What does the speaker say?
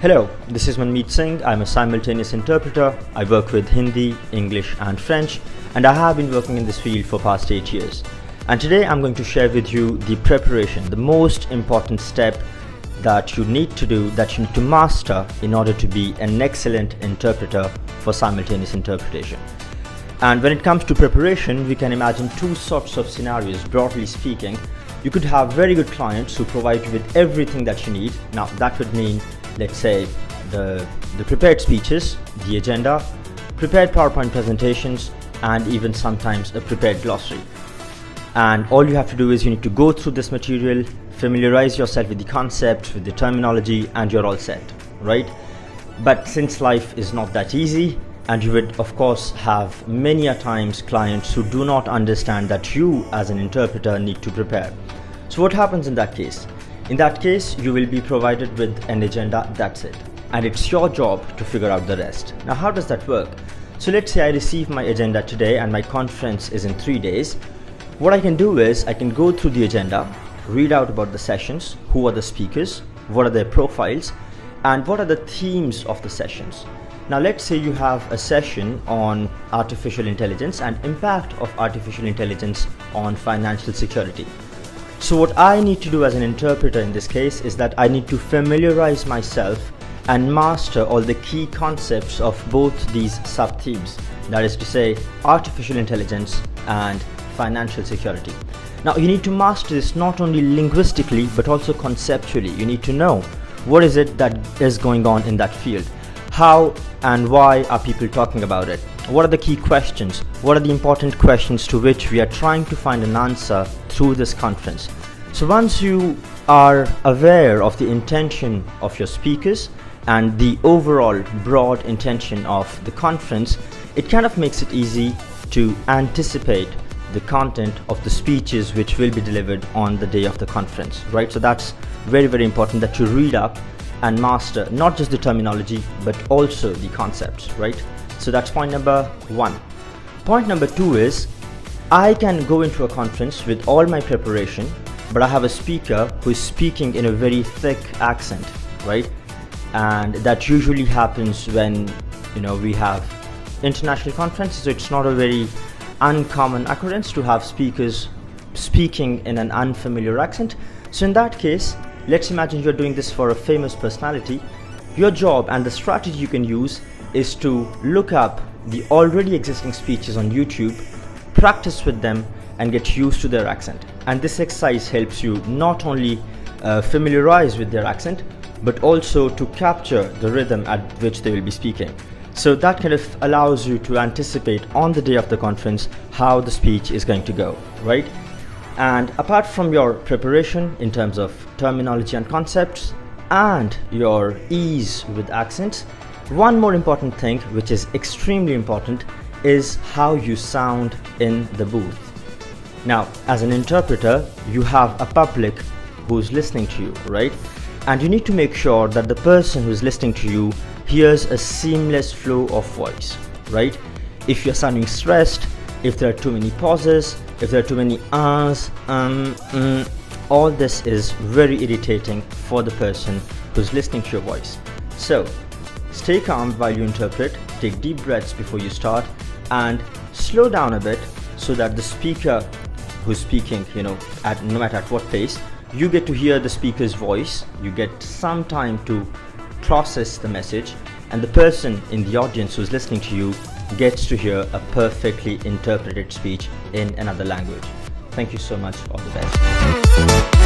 Hello, this is Manmeet Singh. I'm a simultaneous interpreter. I work with Hindi, English and French, and I have been working in this field for past 8 years. And today I'm going to share with you the preparation, the most important step that you need to do, that you need to master in order to be an excellent interpreter for simultaneous interpretation. And when it comes to preparation, we can imagine two sorts of scenarios, broadly speaking. You could have very good clients who provide you with everything that you need. Now that would mean, let's say, the prepared speeches, the agenda, prepared PowerPoint presentations, and even sometimes a prepared glossary. And all you have to do is you need to go through this material, familiarize yourself with the concept, with the terminology, and you're all set, right? But since life is not that easy, and you would of course have many a times clients who do not understand that you as an interpreter need to prepare. So what happens in that case? In that case, you will be provided with an agenda, that's it. And it's your job to figure out the rest. Now, how does that work? So let's say I receive my agenda today and my conference is in 3 days. What I can do is I can go through the agenda, read out about the sessions, who are the speakers, what are their profiles, and what are the themes of the sessions. Now let's say you have a session on artificial intelligence and impact of artificial intelligence on financial security. So what I need to do as an interpreter in this case is that I need to familiarize myself and master all the key concepts of both these sub-themes. That is to say, artificial intelligence and financial security. Now you need to master this not only linguistically but also conceptually. You need to know what is it that is going on in that field. How and why are people talking about it? What are the key questions? What are the important questions to which we are trying to find an answer through this conference? So once you are aware of the intention of your speakers and the overall broad intention of the conference, it kind of makes it easy to anticipate the content of the speeches which will be delivered on the day of the conference, right? So that's very, very important that you read up and master not just the terminology but also the concepts, right? So that's point number one. Point number two is I can go into a conference with all my preparation, but I have a speaker who is speaking in a very thick accent, right? And that usually happens when we have international conferences. So it's not a very uncommon occurrence to have speakers speaking in an unfamiliar accent. So in that case, let's imagine you're doing this for a famous personality. Your job and the strategy you can use is to look up the already existing speeches on YouTube, practice with them, and get used to their accent. And this exercise helps you not only familiarize with their accent, but also to capture the rhythm at which they will be speaking. So that kind of allows you to anticipate on the day of the conference how the speech is going to go, right? And apart from your preparation in terms of terminology and concepts and your ease with accents, one more important thing which is extremely important is how you sound in the booth. Now, as an interpreter, you have a public who's listening to you, right? And you need to make sure that the person who's listening to you hears a seamless flow of voice, right? If you're sounding stressed, if there are too many pauses, if there are too many ahs, all this is very irritating for the person who's listening to your voice. So stay calm while you interpret, take deep breaths before you start, and slow down a bit so that the speaker who's speaking, at no matter at what pace, you get to hear the speaker's voice, you get some time to process the message, and the person in the audience who's listening to you gets to hear a perfectly interpreted speech in another language. Thank you so much. All the best.